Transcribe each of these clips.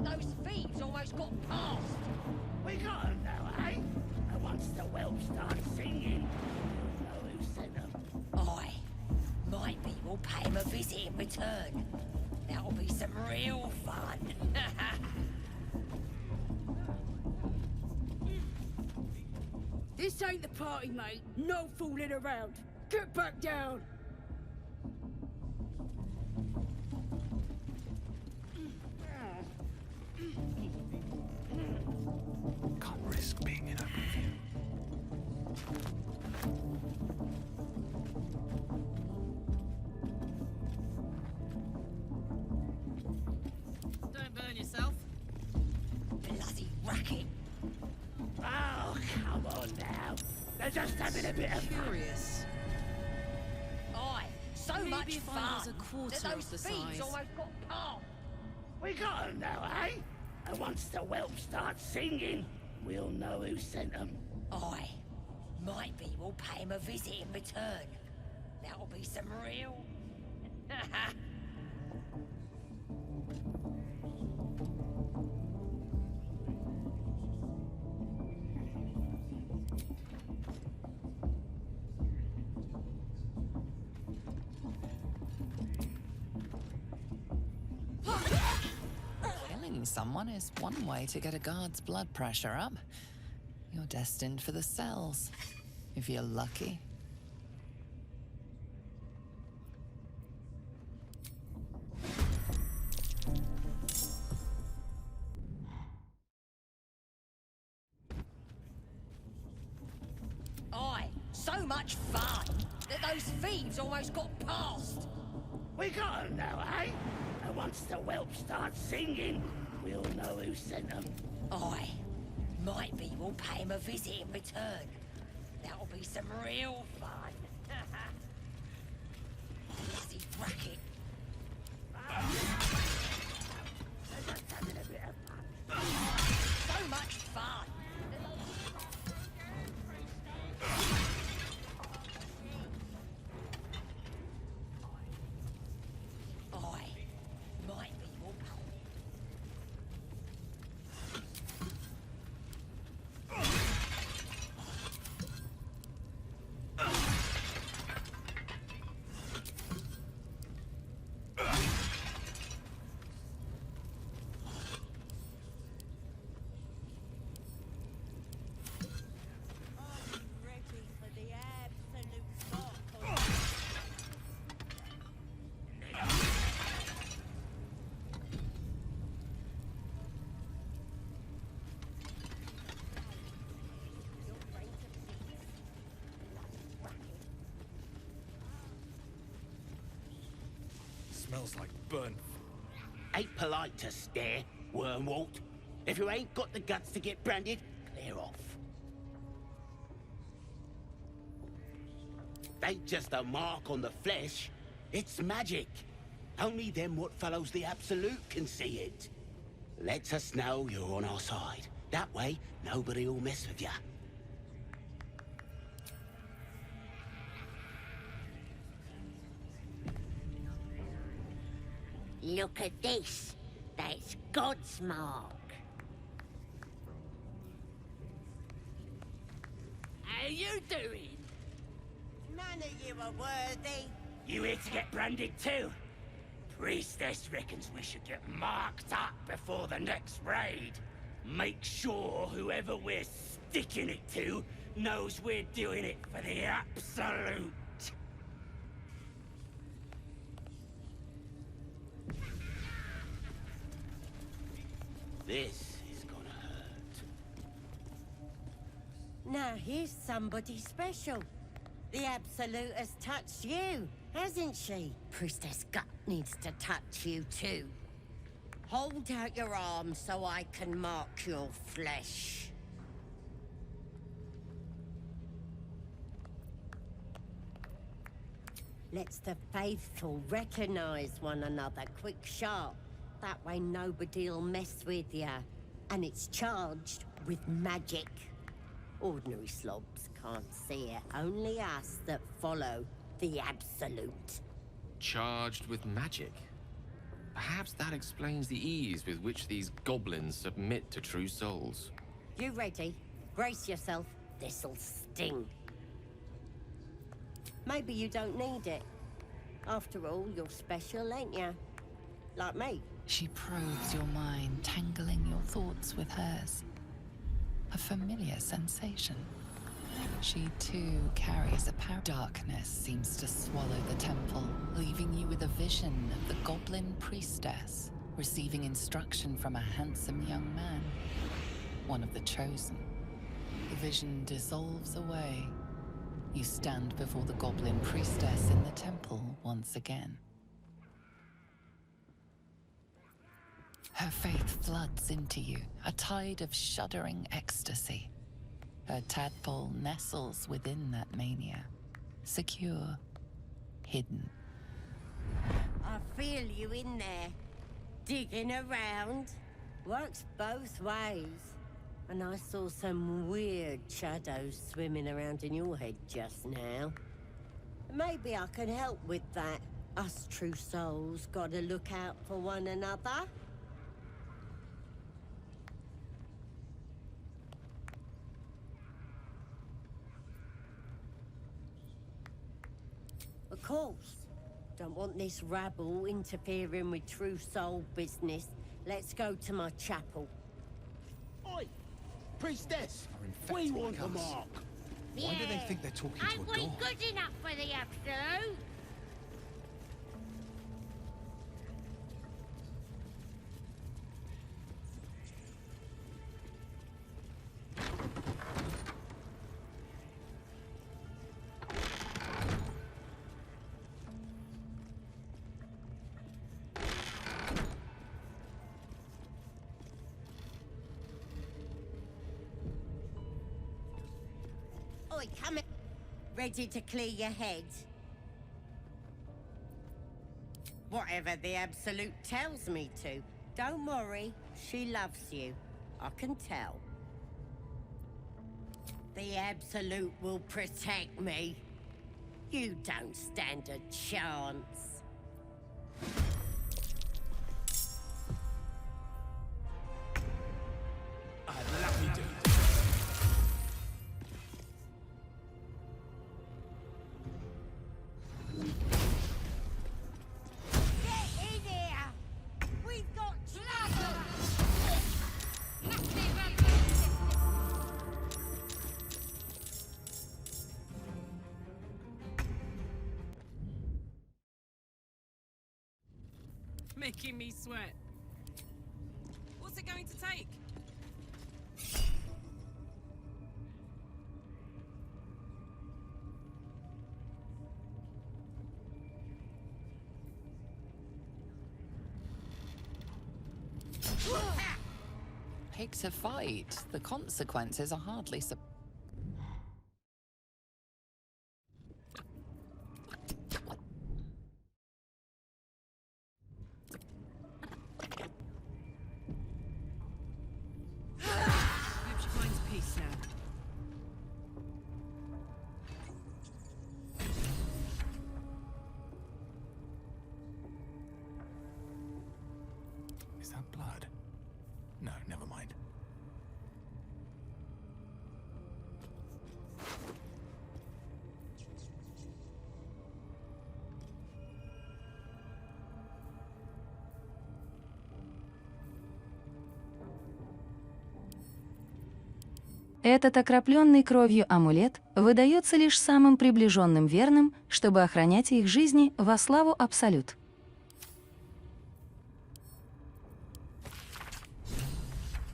that those thieves almost got past. We got 'em now, eh? And once the whelp starts singing, we'll know who sent them. Aye. Maybe we'll pay him a visit in return. That'll be some real fun. This ain't the party, mate. No fooling around. Get back down. Can't risk being in open view. Don't burn yourself. Bloody racket. Oh, come on now. They're just having a bit of fun. Curious. Aye. So Maybe much if I fun was a quarter that of those the thieves size. almost got past. We got 'em now, eh? And once the whelp starts singing, we'll know who sent them. Aye. Maybe we'll pay him a visit in return. That'll be some real... Killing someone is one way to get a guard's blood pressure up. You're destined for the cells, if you're lucky. Aye. So much fun that those thieves almost got past. We got 'em now, eh? And once the whelp starts singing, we'll know who sent them. Aye. Maybe we'll pay him a visit in return. That'll be some real fun. Bloody racket. They're just having a bit of fun. So much fun. Aye. Maybe we'll pay. Ready for the absolute sparkle. Smells like burnt. Ain't polite to stare, Wormwalt. If you ain't got the guts to get branded, clear off. Ain't just a mark on the flesh, it's magic. Only them what follows the Absolute can see it. Lets us know you're on our side. That way, nobody will mess with ya. Look at this. That's God's mark. How you doing? None of you are worthy. You here to get branded too? Priestess reckons we should get marked up before the next raid. Make sure whoever we're sticking it to knows we're doing it for the Absolute. This is gonna hurt. Now here's somebody special. The Absolute has touched you, hasn't she? Priestess Gut needs to touch you too. Hold out your arm so I can mark your flesh. Let's the faithful recognize one another quick sharp. That way nobody'll mess with ya. And it's charged with magic. Ordinary slobs can't see it. Only us that follow the Absolute. Charged with magic. Perhaps that explains the ease with which these goblins submit to true souls. You ready? Brace yourself. This'll sting. Maybe you don't need it. After all, you're special, ain't you? Like me. She probes your mind, tangling your thoughts with hers. A familiar sensation. She too carries a power. Darkness seems to swallow the temple, leaving you with a vision of the goblin priestess receiving instruction from a handsome young man, one of the chosen. The vision dissolves away. You stand before the goblin priestess in the temple once again. Her faith floods into you, a tide of shuddering ecstasy. Her tadpole nestles within that mania, secure, hidden. I feel you in there, digging around. Works both ways. And I saw some weird shadows swimming around in your head just now. Maybe I can help with that. Us true souls gotta look out for one another. Of course. Don't want this rabble interfering with true soul business. Let's go to my chapel. Oi! Priestess! Are We infecting want a us. mark! Why do they think they're talking to Ain't a we god? good enough for the absolute? Oi, come in. Ready to clear your head? Whatever the Absolute tells me to. Don't worry, she loves you. I can tell. The Absolute will protect me. You don't stand a chance. I'd love you to. Get in here! We've got trouble! Making me sweat. What's it going to take? Pick to fight. The consequences are hardly Hope she finds peace now. Is that blood? No, never mind. Этот окропленный кровью амулет выдается лишь самым приближенным верным, чтобы охранять их жизни во славу Абсолют.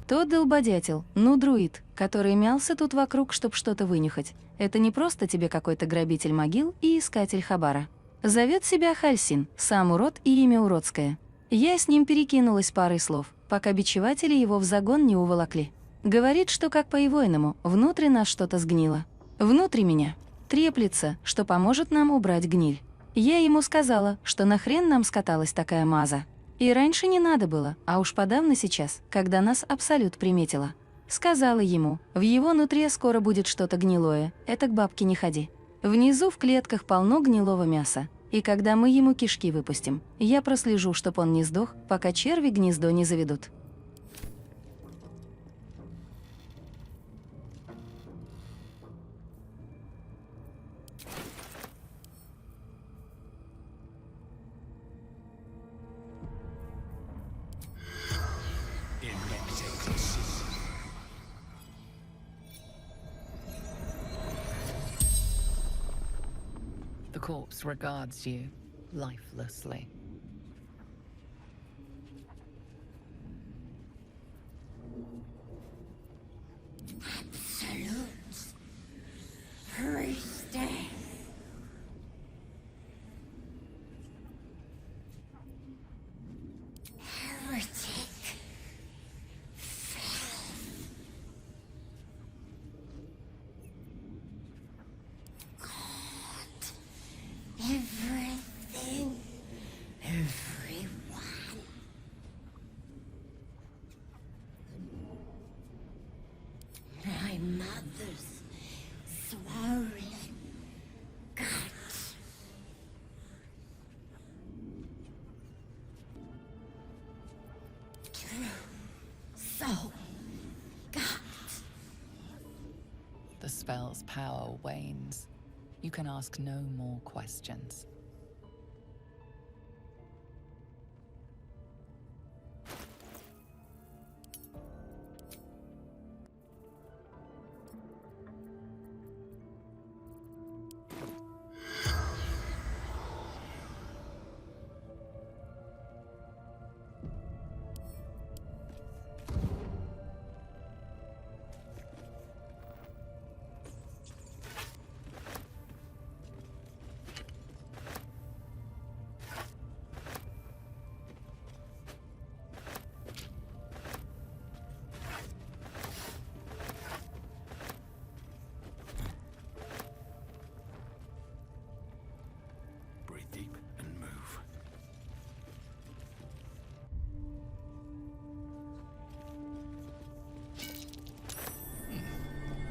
Тот долбодятел, друид, который мялся тут вокруг, чтоб что-то вынюхать, это не просто тебе какой-то грабитель могил и искатель хабара. Зовет себя Хальсин, сам урод и имя уродское. Я с ним перекинулась парой слов, пока бичеватели его в загон не уволокли. Говорит, что как по-ивойному, внутри нас что-то сгнило. Внутри меня. Треплется, что поможет нам убрать гниль. Я ему сказала, что нахрен нам скаталась такая маза. И раньше не надо было, а уж подавно сейчас, когда нас Абсолют приметила. Сказала ему, в его нутре скоро будет что-то гнилое, это к бабке не ходи. Внизу в клетках полно гнилого мяса. И когда мы ему кишки выпустим, я прослежу, чтоб он не сдох, пока черви гнездо не заведут. The corpse regards you lifelessly. Absolute priestess. Heretic. Everything, everyone. My mother's swollen gut. True soul gut. The spell's power wanes. You can ask no more questions. Breathe deep and move.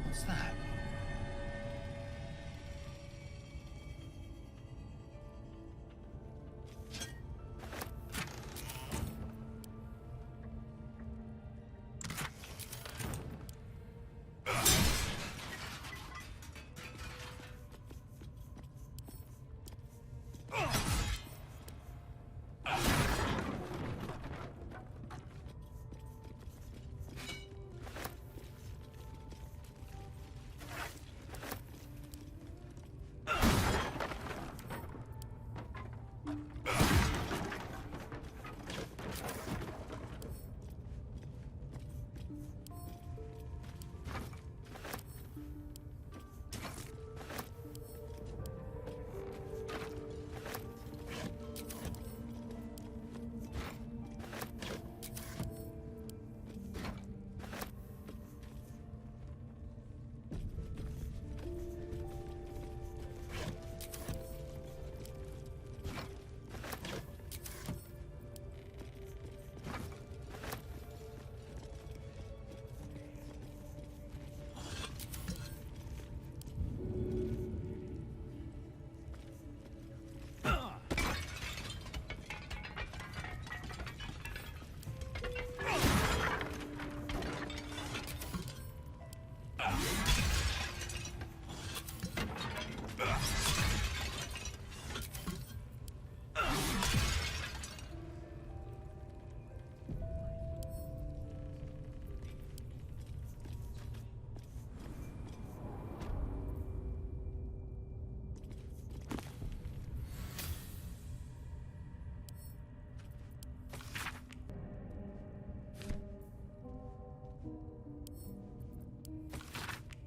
What's that?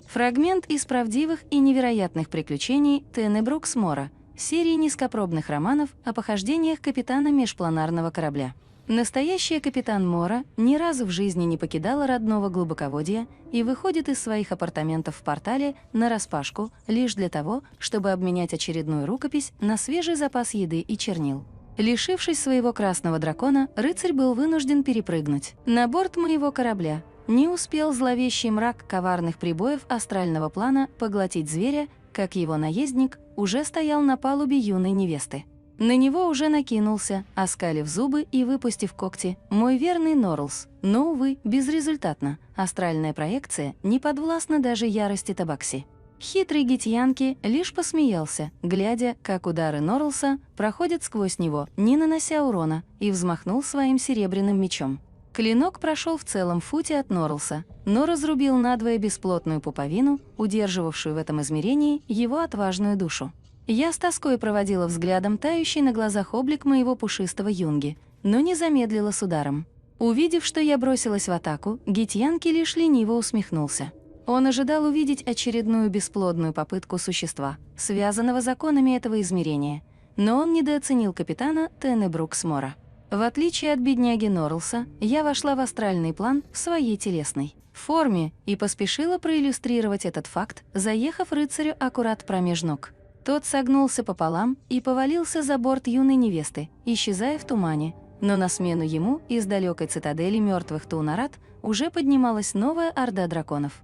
Фрагмент из правдивых и невероятных приключений Тены Бруксмора, серии низкопробных романов о похождениях капитана межпланарного корабля. Настоящая капитан Мора ни разу в жизни не покидала родного глубоководья и выходит из своих апартаментов в портале нараспашку лишь для того, чтобы обменять очередную рукопись на свежий запас еды и чернил. Лишившись своего красного дракона, рыцарь был вынужден перепрыгнуть на борт моего корабля. Не успел зловещий мрак коварных прибоев астрального плана поглотить зверя, как его наездник уже стоял на палубе юной невесты. На него уже накинулся, оскалив зубы и выпустив когти, мой верный Норлс, но, увы, безрезультатно. Астральная проекция не подвластна даже ярости Табакси. Хитрый Гитьянки лишь посмеялся, глядя, как удары Норлса проходят сквозь него, не нанося урона, и взмахнул своим серебряным мечом. Клинок прошел в целом футе от Норлса, но разрубил надвое бесплотную пуповину, удерживавшую в этом измерении его отважную душу. Я с тоской проводила взглядом тающий на глазах облик моего пушистого юнги, но не замедлила с ударом. Увидев, что я бросилась в атаку, Гитьянки лишь лениво усмехнулся. Он ожидал увидеть очередную бесплодную попытку существа, связанного законами этого измерения, но он недооценил капитана Теннебруксмора. В отличие от бедняги Норлса, я вошла в астральный план в своей телесной форме и поспешила проиллюстрировать этот факт, заехав рыцарю аккурат промеж ног. Тот согнулся пополам и повалился за борт юной невесты, исчезая в тумане, но на смену ему из далекой цитадели мертвых Таунарат уже поднималась новая орда драконов.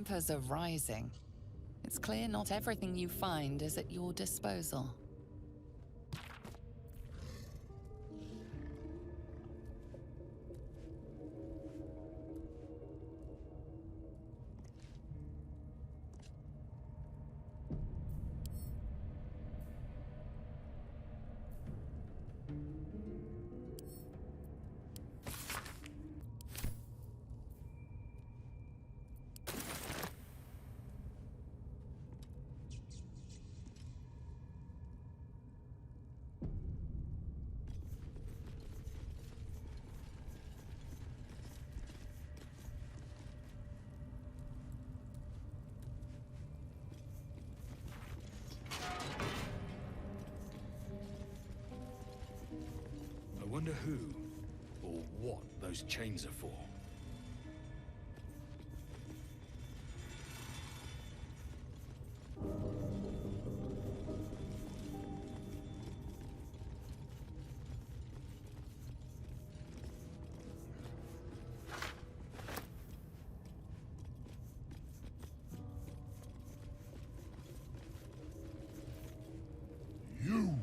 Tempers are rising. It's clear not everything you find is at your disposal. I wonder who or what those chains are for. You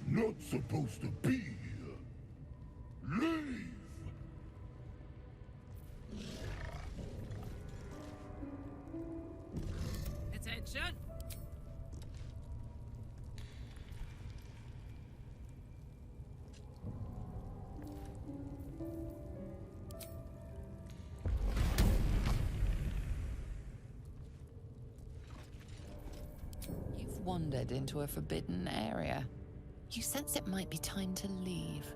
not supposed to be here. Leave! Attention! You've wandered into a forbidden area. You sense it might be time to leave.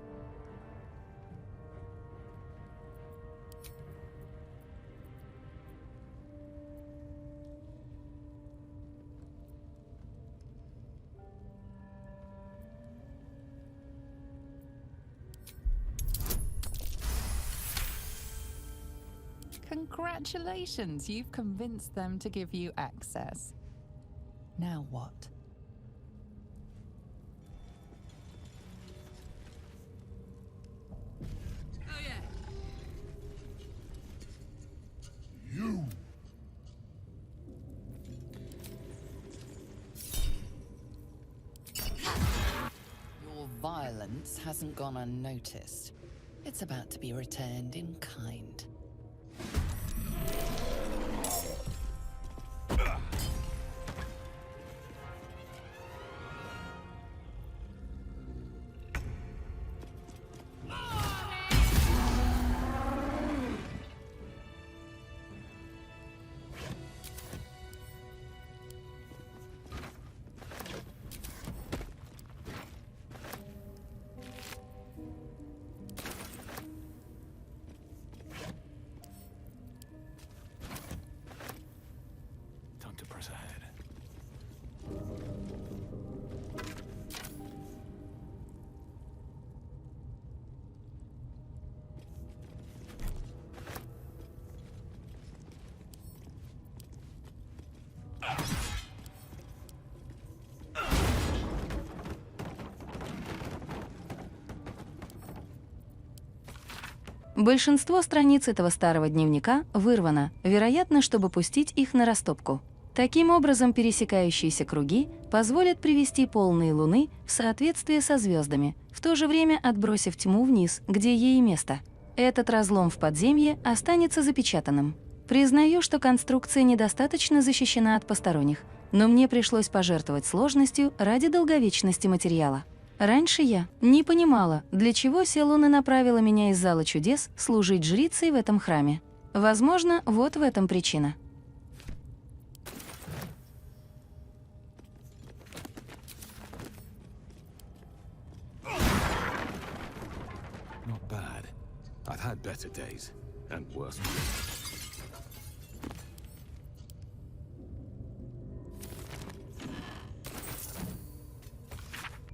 Congratulations, you've convinced them to give you access. Now what? Oh yeah. You! Your violence hasn't gone unnoticed. It's about to be returned in kind. Большинство страниц этого старого дневника вырвано, вероятно, чтобы пустить их на растопку. Таким образом, пересекающиеся круги позволят привести полные луны в соответствие со звездами, в то же время отбросив тьму вниз, где ей место. Этот разлом в подземье останется запечатанным. Признаю, что конструкция недостаточно защищена от посторонних, но мне пришлось пожертвовать сложностью ради долговечности материала. Раньше я не понимала, для чего Селуна направила меня из зала чудес служить жрицей в этом храме. Возможно, вот в этом причина. Not bad. I've had better days and worse.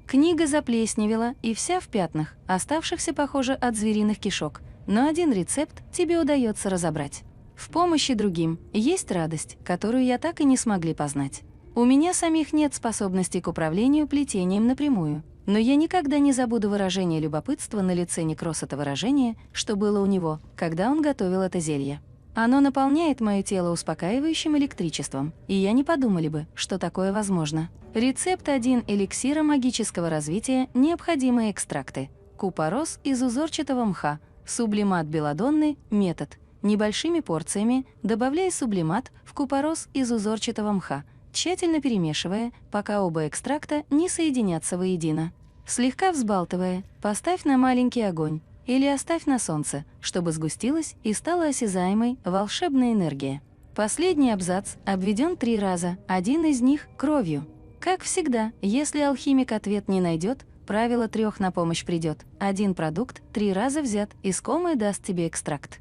Книга заплесневела и вся в пятнах, оставшихся, похоже, от звериных кишок, но один рецепт тебе удается разобрать. В помощи другим есть радость, которую я так и не смогли познать. У меня самих нет способности к управлению плетением напрямую, но я никогда не забуду выражение любопытства на лице Некросата выражение, что было у него, когда он готовил это зелье. Оно наполняет мое тело успокаивающим электричеством, и я не подумали бы, что такое возможно. Рецепт 1 эликсира магического развития, необходимые экстракты. Купорос из узорчатого мха, сублимат белладонны, метод. Небольшими порциями добавляй сублимат в купорос из узорчатого мха, тщательно перемешивая, пока оба экстракта не соединятся воедино. Слегка взбалтывая, поставь на маленький огонь или оставь на солнце, чтобы сгустилась и стала осязаемой волшебная энергия. Последний абзац обведен 3 раза, один из них — кровью. Как всегда, если алхимик ответ не найдет, правило 3 на помощь придет. Один продукт 3 раза взят, искомое даст тебе экстракт.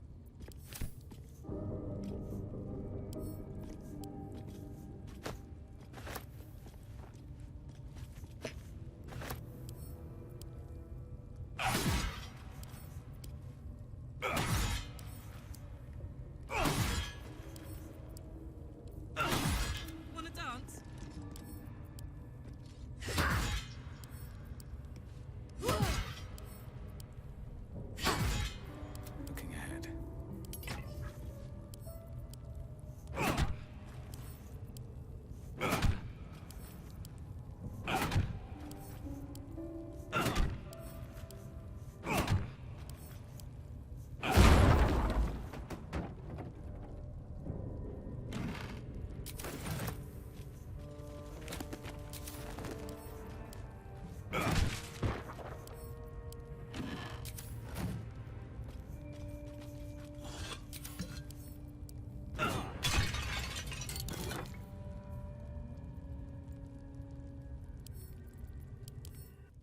Wanna dance? Looking ahead.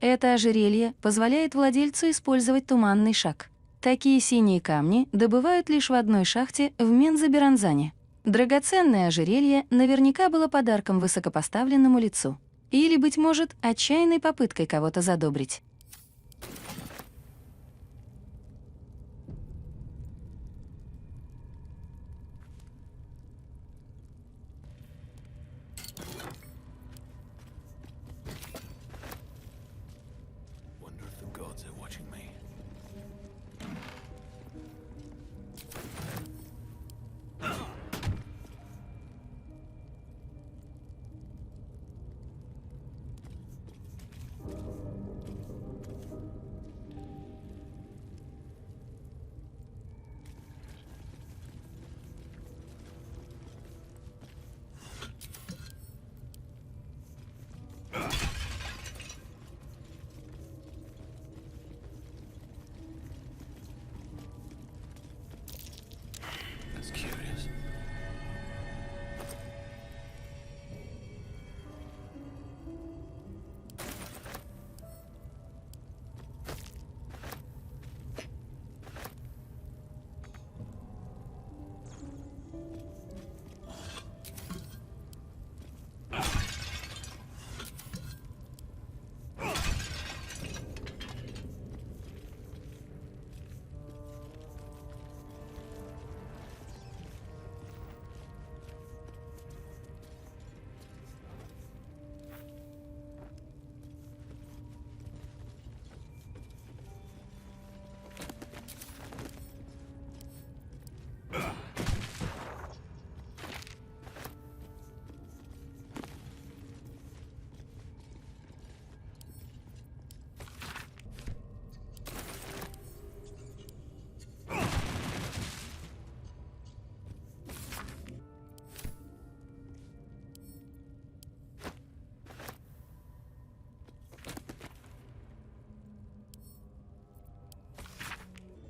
Это ожерелье позволяет владельцу использовать туманный шаг. Такие синие камни добывают лишь в одной шахте в Мензаберанзане. Драгоценное ожерелье наверняка было подарком высокопоставленному лицу. Или, быть может, отчаянной попыткой кого-то задобрить. Wonder if the gods are watching me.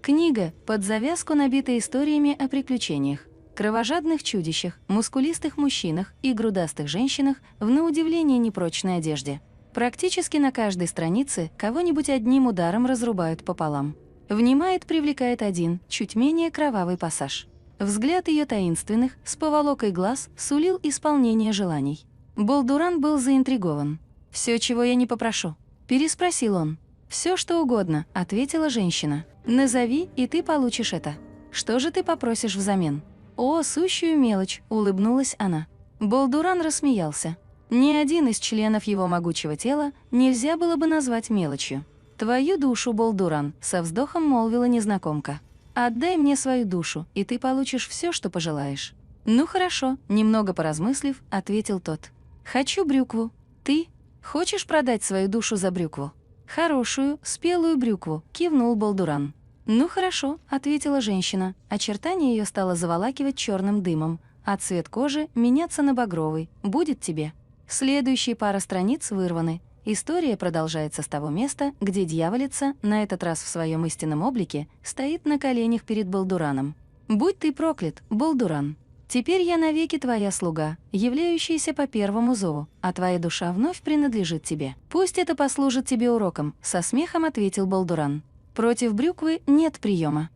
Книга под завязку набита историями о приключениях, кровожадных чудищах, мускулистых мужчинах и грудастых женщинах в на удивление непрочной одежде. Практически на каждой странице кого-нибудь одним ударом разрубают пополам. Внимает, привлекает один, чуть менее кровавый пассаж. Взгляд ее таинственных, с поволокой глаз, сулил исполнение желаний. Балдуран был заинтригован. «Все, чего я не попрошу?» – переспросил он. «Все, что угодно», – ответила женщина. «Назови, и ты получишь это. Что же ты попросишь взамен?» «О, сущую мелочь», – улыбнулась она. Балдуран рассмеялся. Ни один из членов его могучего тела нельзя было бы назвать мелочью. «Твою душу, Балдуран», – со вздохом молвила незнакомка. «Отдай мне свою душу, и ты получишь все, что пожелаешь». «Ну хорошо», – немного поразмыслив, ответил тот. «Хочу брюкву. Ты хочешь продать свою душу за брюкву?» «Хорошую, спелую брюкву», – кивнул Балдуран. «Ну хорошо», – ответила женщина. Очертание ее стало заволакивать черным дымом, а цвет кожи меняться на багровый. «Будет тебе». Следующие пара страниц вырваны. История продолжается с того места, где дьяволица, на этот раз в своем истинном облике, стоит на коленях перед Балдураном. «Будь ты проклят, Балдуран! Теперь я навеки твоя слуга, являющаяся по первому зову, а твоя душа вновь принадлежит тебе. Пусть это послужит тебе уроком», — со смехом ответил Балдуран. «Против брюквы нет приема».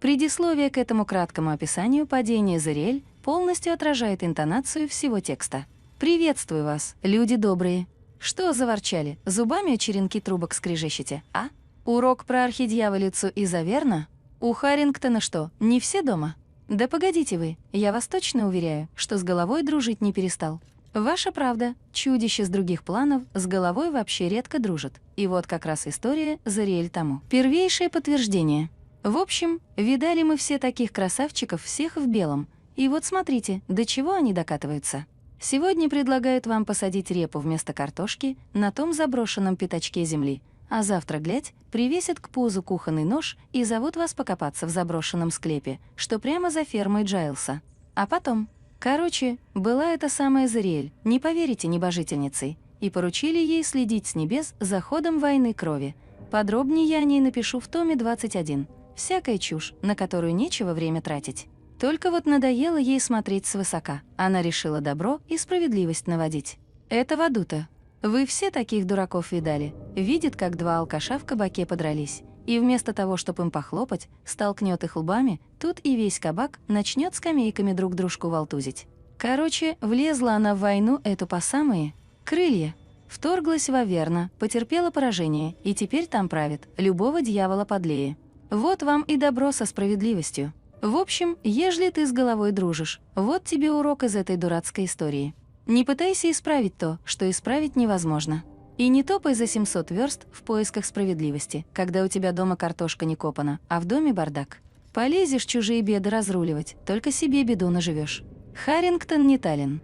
Предисловие к этому краткому описанию падения Зариэль полностью отражает интонацию всего текста. «Приветствую вас, люди добрые. Что заворчали, зубами о черенки трубок скрежещете, а? Урок про архидьяволицу из Аверна? У Харрингтона что, не все дома? Да погодите вы, я вас точно уверяю, что с головой дружить не перестал. Ваша правда, чудище с других планов с головой вообще редко дружит. И вот как раз история Зариэль тому. Первейшее подтверждение. В общем, видали мы все таких красавчиков, всех в белом. И вот смотрите, до чего они докатываются. Сегодня предлагают вам посадить репу вместо картошки на том заброшенном пятачке земли, а завтра, глядь, привесят к пузу кухонный нож и зовут вас покопаться в заброшенном склепе, что прямо за фермой Джайлса. А потом... Короче, была эта самая Зариэль, не поверите, небожительницей, и поручили ей следить с небес за ходом войны крови. Подробнее я о ней напишу в томе 21. Всякая чушь, на которую нечего время тратить. Только вот надоело ей смотреть свысока. Она решила добро и справедливость наводить. Это в аду-то. Вы все таких дураков видали. Видит, как два алкаша в кабаке подрались. И вместо того, чтобы им похлопать, столкнет их лбами, тут и весь кабак начнет скамейками друг дружку волтузить. Короче, влезла она в войну эту по самые крылья. Вторглась в Аверна, потерпела поражение, и теперь там правит, любого дьявола подлее. Вот вам и добро со справедливостью. В общем, ежели ты с головой дружишь, вот тебе урок из этой дурацкой истории. Не пытайся исправить то, что исправить невозможно. И не топай за 700 верст в поисках справедливости, когда у тебя дома картошка не копана, а в доме бардак. Полезешь чужие беды разруливать, только себе беду наживешь. Харрингтон не Таллин.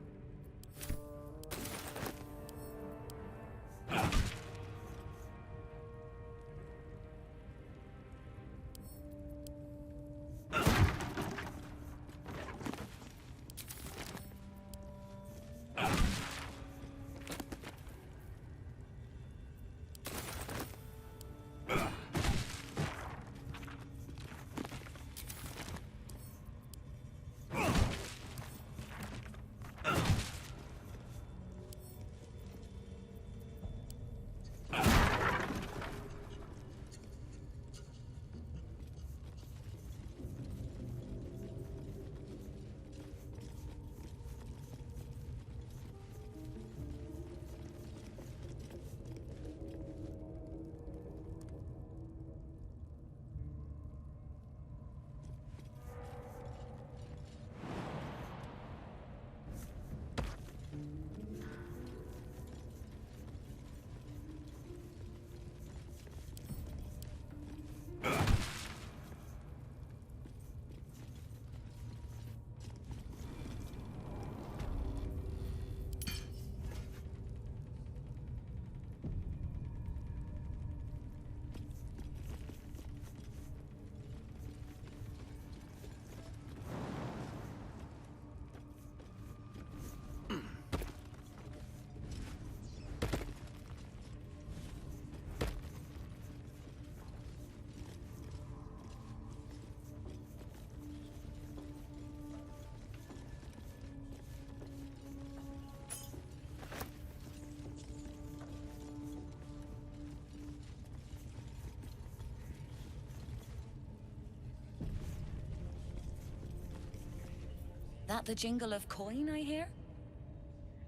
That the jingle of coin I hear?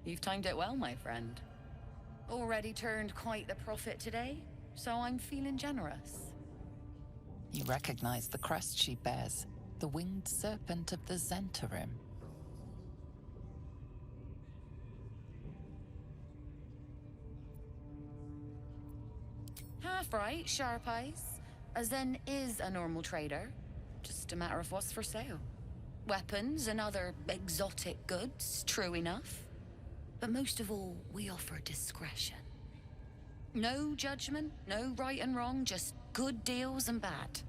You've timed it well, my friend. Already turned quite the profit today, so I'm feeling generous. You recognize the crest she bears, the winged serpent of the Zentarim. Half right, sharp eyes. A Zen is a normal trader. Just a matter of what's for sale. Weapons and other exotic goods, true enough. But most of all, we offer discretion. No judgment, no right and wrong, just good deals and bad.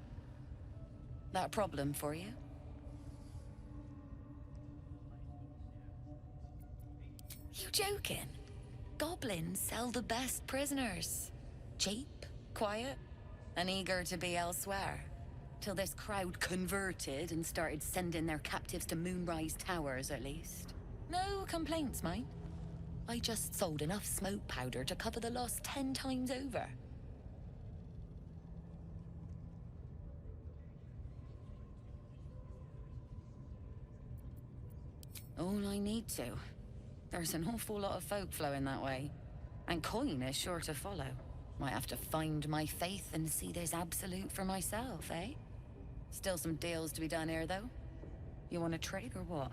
That a problem for you? You joking? Goblins sell the best prisoners. Cheap, quiet, and eager to be elsewhere. Till this crowd converted and started sending their captives to Moonrise Towers, at least. No complaints, mind. I just sold enough smoke powder to cover the loss 10 times over. All I need to. There's an awful lot of folk flowing that way. And coin is sure to follow. Might have to find my faith and see this absolute for myself, eh? Still some deals to be done here, though. You want to trade or what?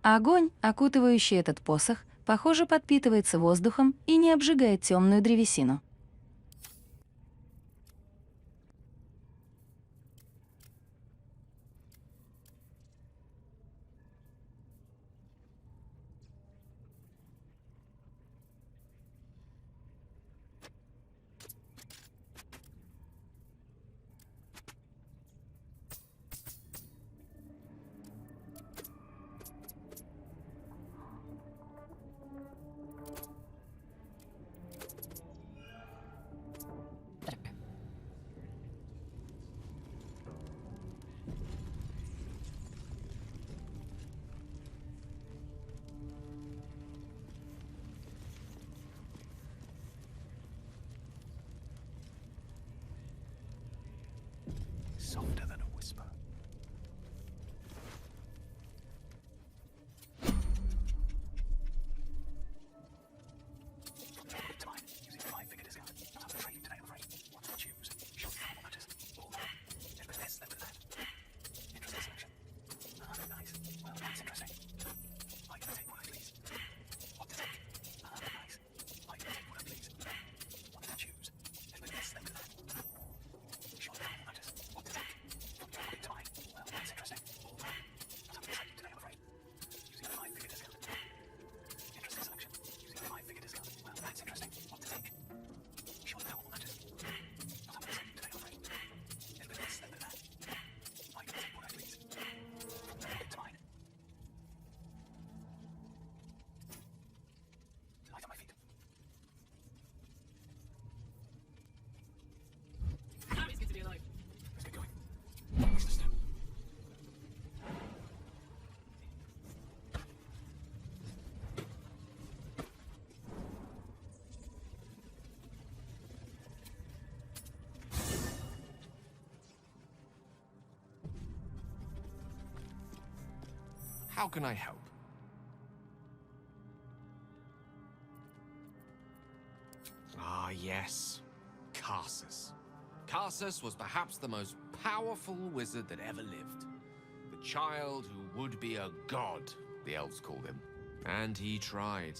Огонь, окутывающий этот посох, похоже, подпитывается воздухом и не обжигает темную древесину. Softer than a whisper. Time using 5-figure discount. Not have a trade today, I'm afraid. What to choose? Short normal matters. Or a bit less than that. Interesting selection. Nice. Well, that's interesting. I can take one, please. What to take? Nice. I can take one, please. What to choose? A bit less than that. Short normal matters. What to take? Time. Well, that's interesting. Not have a trade today, I'm afraid. Using 5-figure discount. Interesting selection. Using 5-figure discount. Well, that's interesting. What to take? Short normal matters. Not have a trade today, I'm afraid. A bit less than that. I can take one, please. Time. Light on my feet. Damn, it's good to be alive. Let's get going. Where's the step? How can I help? Ah, yes. Karsus. Karsus was perhaps the most powerful wizard that ever lived. The child who would be a god the elves called him. And he tried.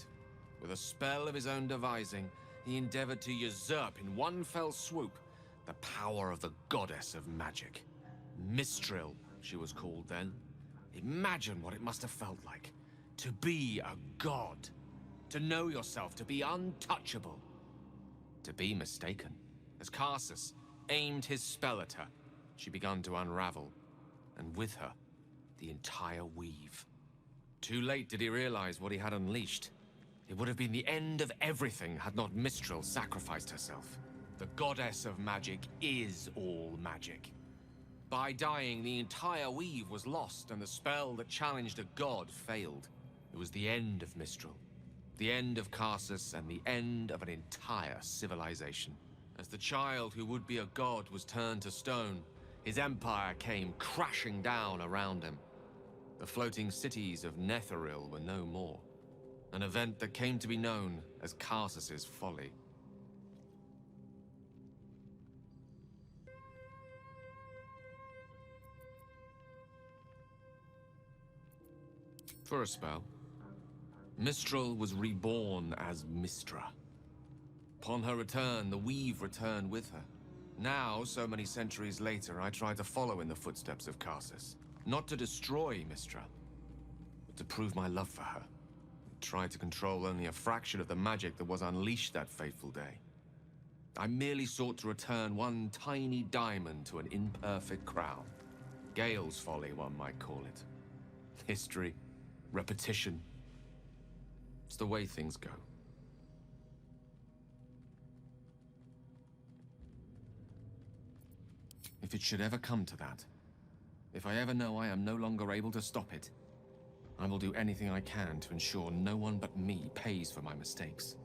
With a spell of his own devising, he endeavored to usurp in one fell swoop the power of the goddess of magic. Mistral, she was called then. Imagine what it must have felt like to be a god, to know yourself, to be untouchable, to be mistaken. As Karsus aimed his spell at her, she began to unravel, and with her, the entire weave. Too late did he realize what he had unleashed. It would have been the end of everything had not Mistral sacrificed herself. The goddess of magic is all magic. By dying, the entire weave was lost, and the spell that challenged a god failed. It was the end of Mistral, the end of Karsus, and the end of an entire civilization. As the child who would be a god was turned to stone, his empire came crashing down around him. The floating cities of Netheril were no more. An event that came to be known as Karsus's folly. For a spell, Mistral was reborn as Mistra. Upon her return, the weave returned with her. Now, so many centuries later, I try to follow in the footsteps of Karsus. Not to destroy Mistra, but to prove my love for her. Try to control only a fraction of the magic that was unleashed that fateful day. I merely sought to return one tiny diamond to an imperfect crown. Gale's folly, one might call it. History, repetition. It's the way things go. If it should ever come to that, if I ever know I am no longer able to stop it, I will do anything I can to ensure no one but me pays for my mistakes.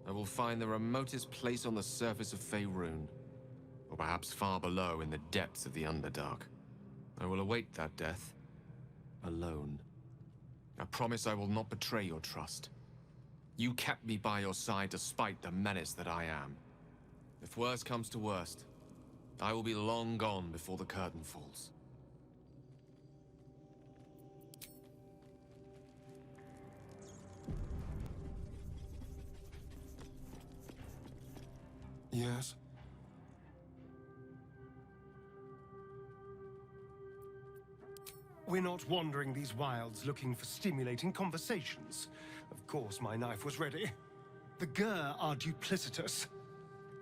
I will find the remotest place on the surface of Faerun, or perhaps far below in the depths of the Underdark. I will await that death, alone. I promise I will not betray your trust. You kept me by your side despite the menace that I am. If worst comes to worst, I will be long gone before the curtain falls. Yes? We're not wandering these wilds looking for stimulating conversations. Of course, my knife was ready. The Gur are duplicitous.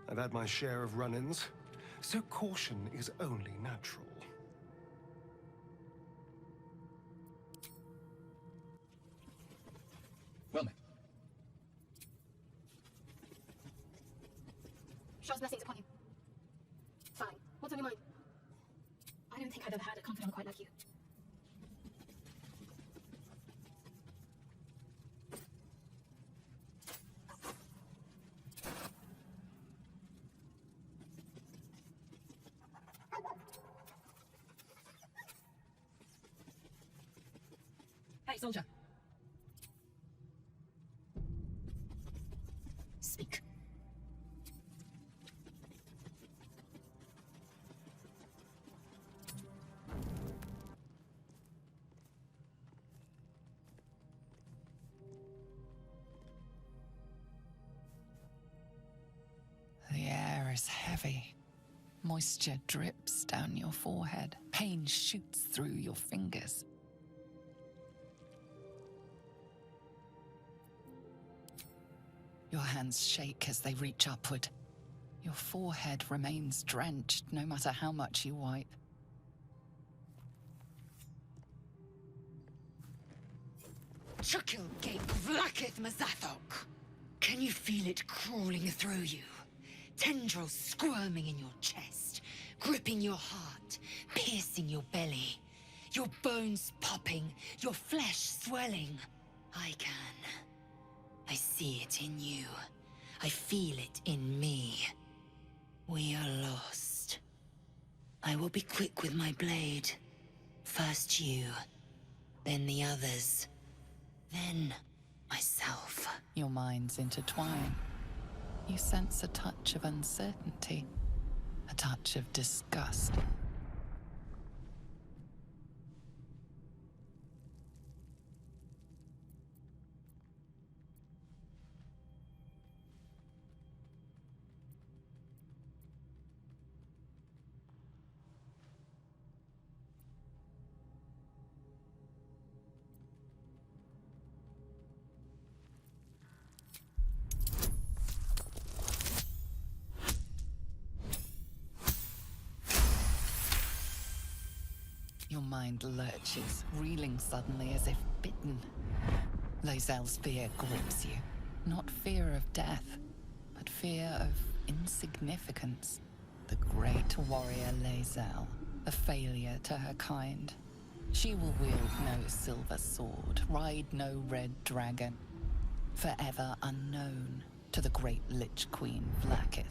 I've had my share of run-ins, so caution is only natural. Well met. Shaw's blessings upon you. Fine. What's on your mind? I don't think I've ever had a confidant quite like you. Hey, soldier. Speak. The air is heavy. Moisture drips down your forehead. Pain shoots through your fingers. Your hands shake as they reach upward. Your forehead remains drenched no matter how much you wipe. Chukil gate vlaketh Mazathok. Can you feel it crawling through you? Tendrils squirming in your chest, gripping your heart, piercing your belly. Your bones popping, your flesh swelling. I can. I see it in you. I feel it in me. We are lost. I will be quick with my blade. First you, then the others, then myself. Your minds intertwine. You sense a touch of uncertainty, a touch of disgust. . Your mind lurches, reeling suddenly as if bitten. Lae'zel's fear grips you. Not fear of death, but fear of insignificance. The great warrior Lae'zel, a failure to her kind. She will wield no silver sword, ride no red dragon. Forever unknown to the great Lich Queen Vlaakith.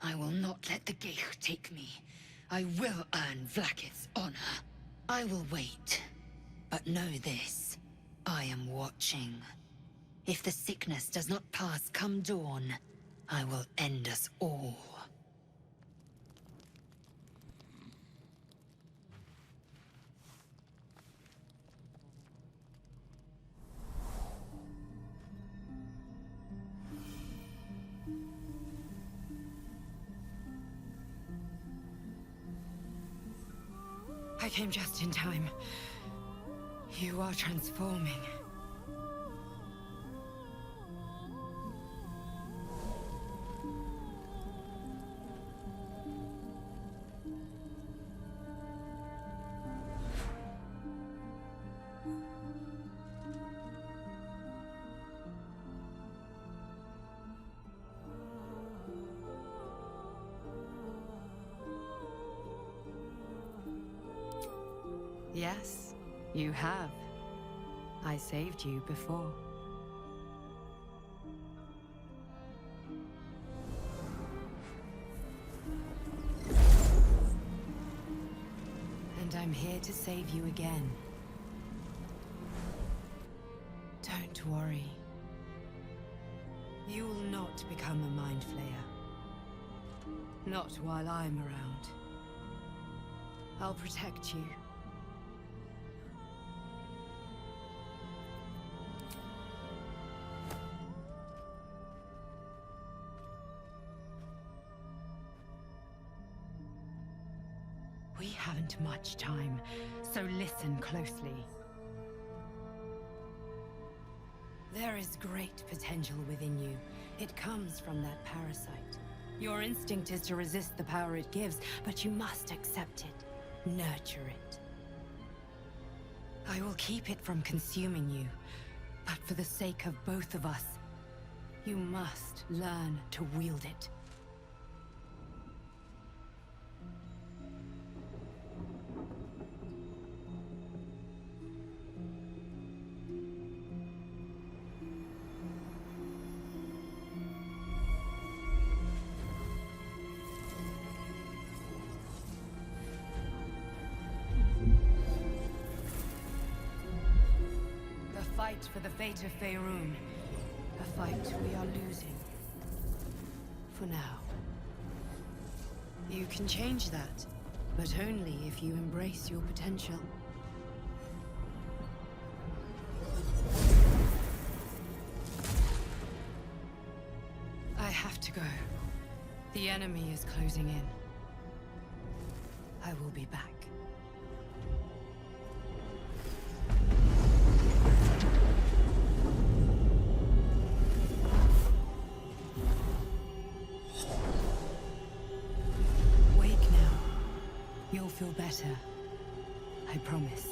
I will not let the Geich take me. I will earn Vlaakith's honor. I will wait. But know this. I am watching. If the sickness does not pass come dawn, I will end us all. I came just in time. You are transforming. Yes, you have. I saved you before. And I'm here to save you again. Don't worry. You will not become a mind flayer. Not while I'm around. I'll protect you. We haven't much time, so listen closely. There is great potential within you. It comes from that parasite. Your instinct is to resist the power it gives, but you must accept it, nurture it. I will keep it from consuming you, but for the sake of both of us, you must learn to wield it. For the fate of Faerun. A fight we are losing. For now. You can change that, but only if you embrace your potential. I have to go. The enemy is closing in. I will be back. Feel better. I promise.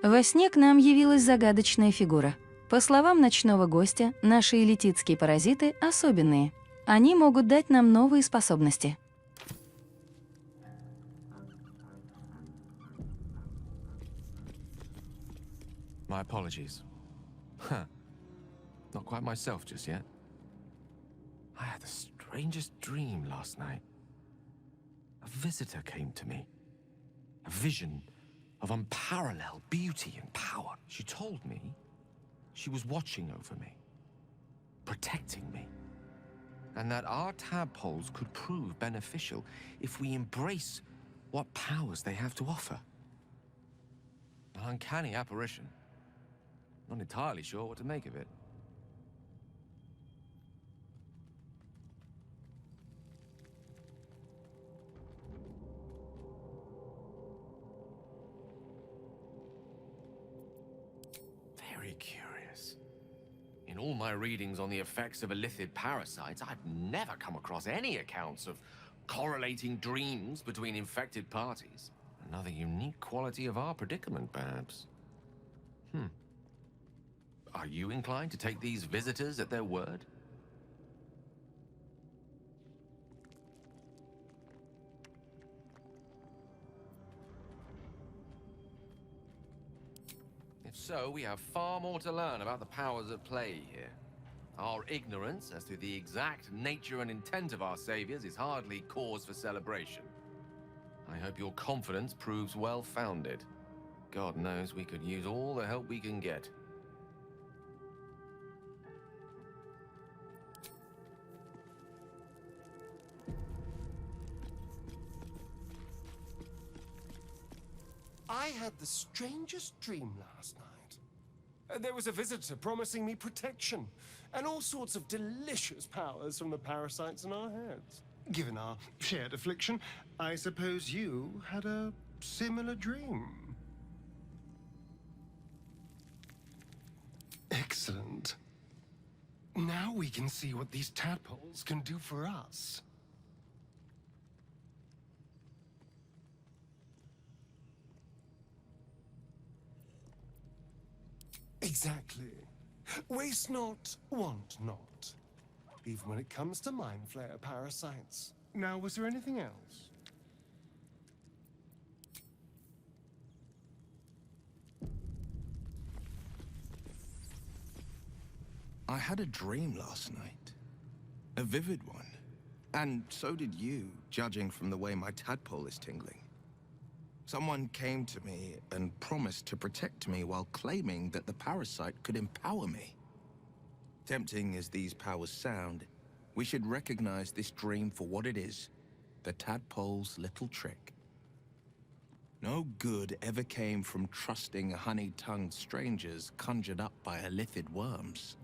Во сне к нам явилась загадочная фигура. По словам ночного гостя, наши элититские паразиты особенные. Они могут дать нам новые способности. My apologies. Huh. Not quite myself just yet. I had the strangest dream last night. A visitor came to me. A vision of unparalleled beauty and power. She told me she was watching over me, protecting me. and that our tadpoles could prove beneficial if we embrace what powers they have to offer. An uncanny apparition. Not entirely sure what to make of it. Very curious. In all my readings on the effects of illithid parasites, I've never come across any accounts of correlating dreams between infected parties. Another unique quality of our predicament, perhaps. Are you inclined to take these visitors at their word? If so, we have far more to learn about the powers at play here. Our ignorance as to the exact nature and intent of our saviors is hardly cause for celebration. I hope your confidence proves well-founded. God knows we could use all the help we can get. I had the strangest dream last night. There was a visitor promising me protection and all sorts of delicious powers from the parasites in our heads. Given our shared affliction, I suppose you had a similar dream. Excellent. Now we can see what these tadpoles can do for us. Exactly. Waste not, want not. Even when it comes to mind flayer parasites. Now, was there anything else? I had a dream last night. A vivid one. And so did you, judging from the way my tadpole is tingling. Someone came to me and promised to protect me while claiming that the parasite could empower me. Tempting as these powers sound, we should recognize this dream for what it is, the tadpole's little trick. No good ever came from trusting honey-tongued strangers conjured up by illithid worms.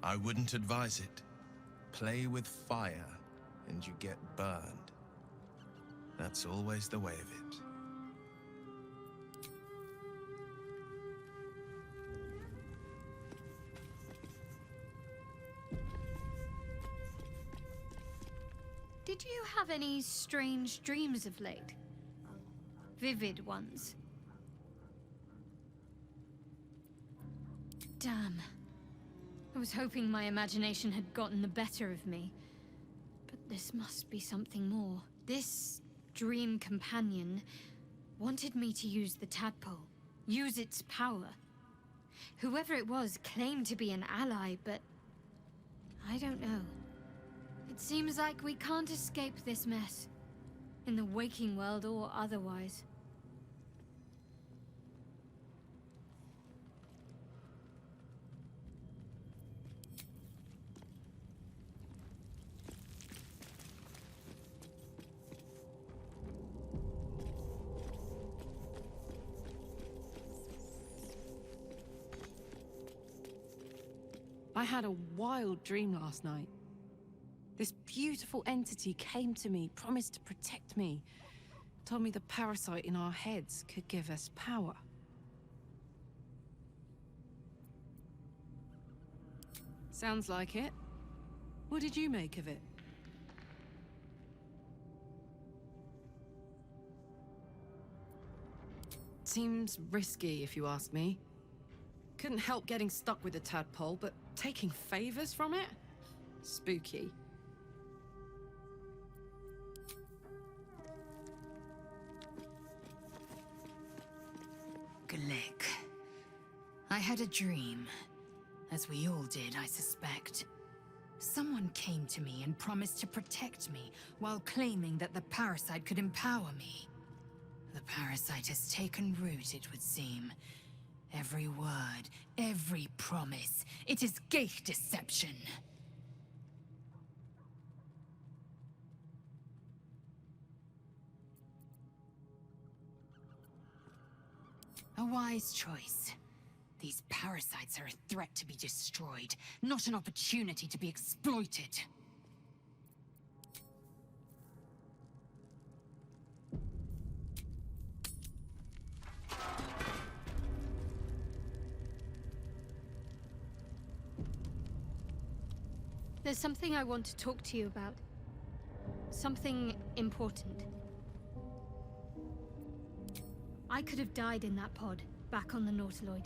I wouldn't advise it. Play with fire, and you get burned. That's always the way of it. Did you have any strange dreams of late? Vivid ones? Damn. I was hoping my imagination had gotten the better of me. But this must be something more. This dream companion wanted me to use the tadpole, use its power. Whoever it was claimed to be an ally, but I don't know. It seems like we can't escape this mess, in the waking world or otherwise. I had a wild dream last night. This beautiful entity came to me, promised to protect me, told me the parasite in our heads could give us power. Sounds like it. What did you make of it? Seems risky, if you ask me. Couldn't help getting stuck with the tadpole, but taking favors from it? Spooky. Glick. I had a dream. As we all did, I suspect. Someone came to me and promised to protect me, while claiming that the parasite could empower me. The parasite has taken root, it would seem, Every word, every promise, it is gate deception. A wise choice. These parasites are a threat to be destroyed, not an opportunity to be exploited. There's something I want to talk to you about. Something important. I could have died in that pod, back on the Nautiloid.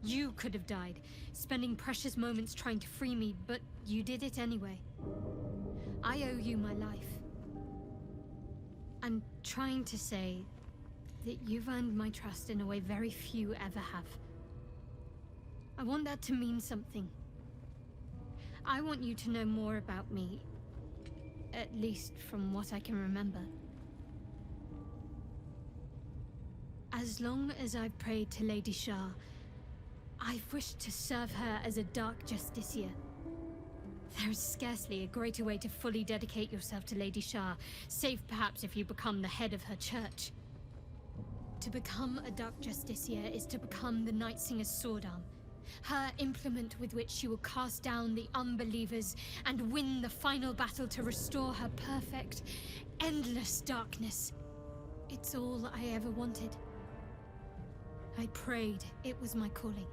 You could have died, spending precious moments trying to free me, but you did it anyway. I owe you my life. I'm trying to say that you've earned my trust in a way very few ever have. I want that to mean something. I want you to know more about me, at least from what I can remember. As long as I've prayed to Lady Shah, I've wished to serve her as a Dark Justiciar. There is scarcely a greater way to fully dedicate yourself to Lady Shah, save perhaps if you become the head of her church. To become a Dark Justiciar is to become the Night Singer's sword arm, her implement with which she will cast down the unbelievers and win the final battle to restore her perfect, endless darkness. It's all I ever wanted. I prayed it was my calling.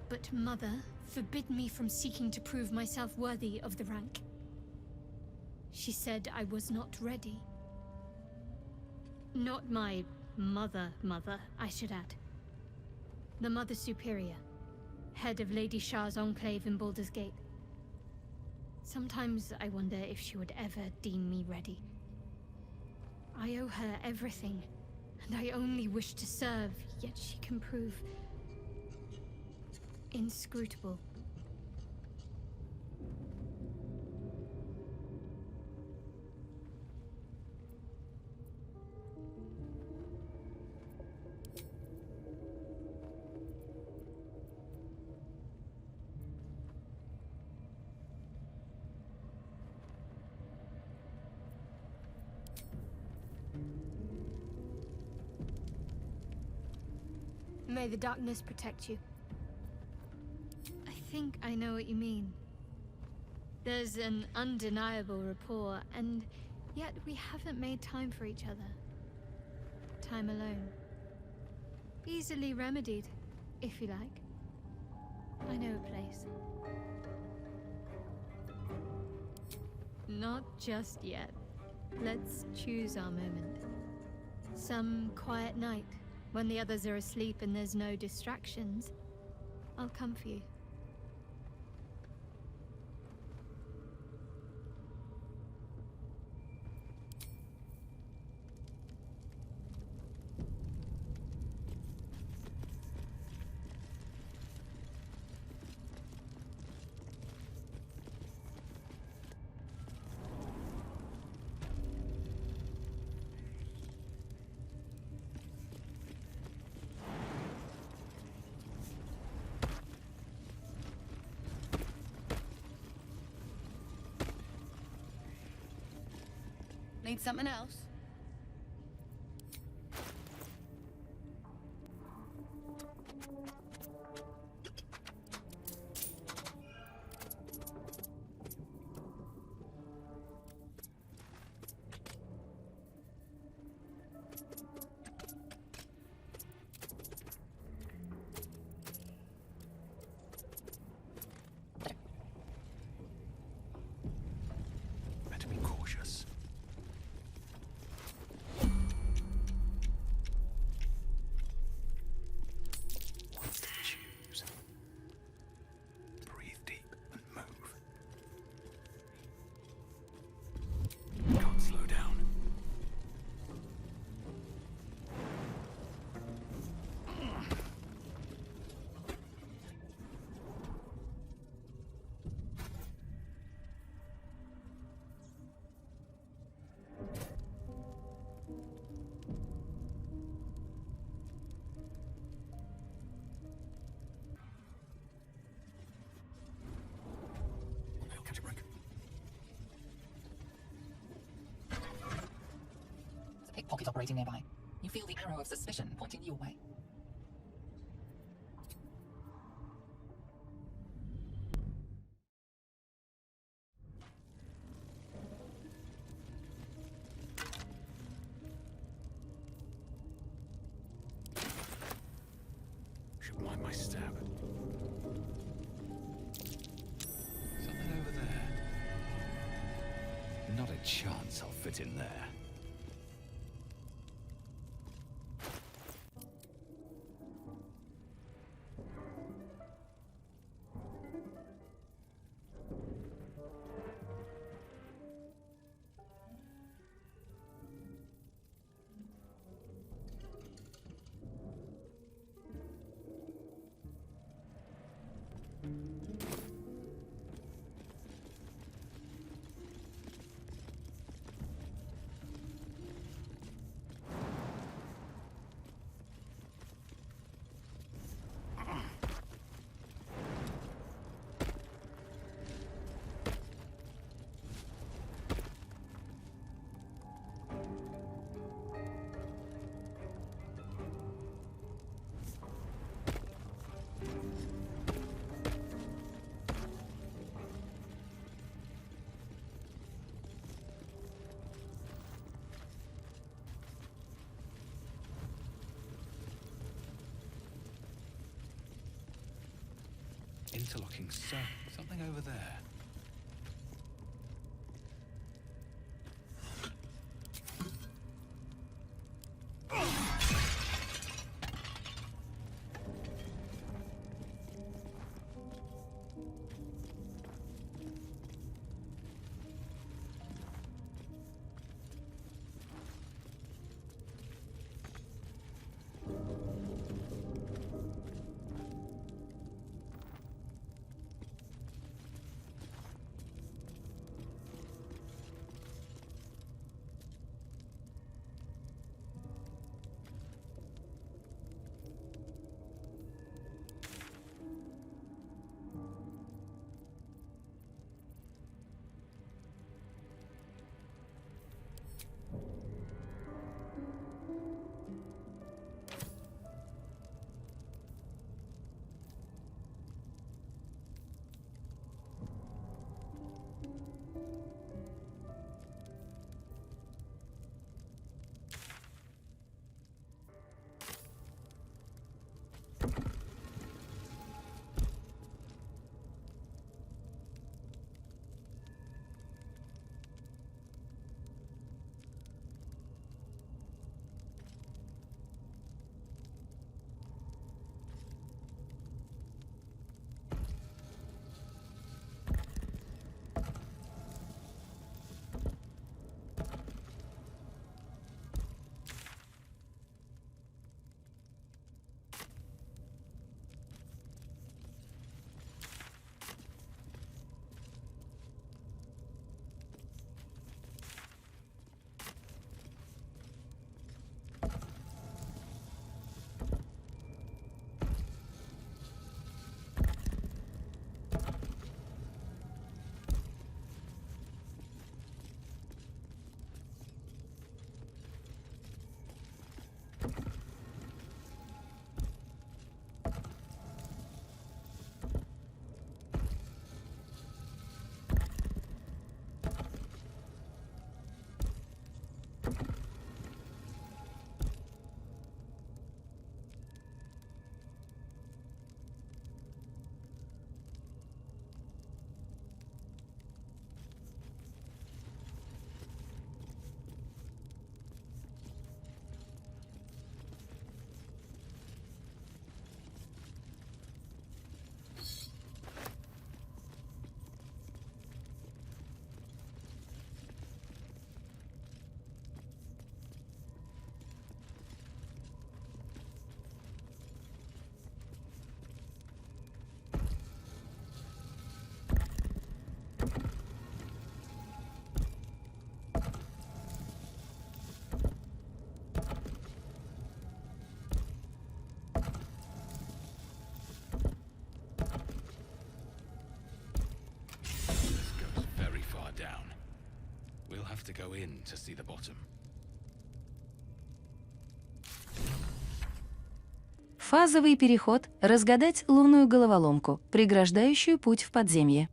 But Mother forbid me from seeking to prove myself worthy of the rank. She said I was not ready. Not my mother, I should add. The Mother Superior, head of Lady Shah's enclave in Baldur's Gate. Sometimes I wonder if she would ever deem me ready. I owe her everything, and I only wish to serve, yet she can prove inscrutable. May the darkness protect you. I think I know what you mean. There's an undeniable rapport, and yet we haven't made time for each other. Time alone. Easily remedied, if you like. I know a place. Not just yet. Let's choose our moment. Some quiet night, when the others are asleep and there's no distractions, I'll come for you. Need something else? Better be cautious. pocket operating nearby. You feel the arrow of suspicion pointing your way. Should mind my step. Something over there. Not a chance I'll fit in there. Interlocking stone. Something over there. We'll have to go in to see the bottom. Фазовый переход — разгадать лунную головоломку, преграждающую путь в подземье.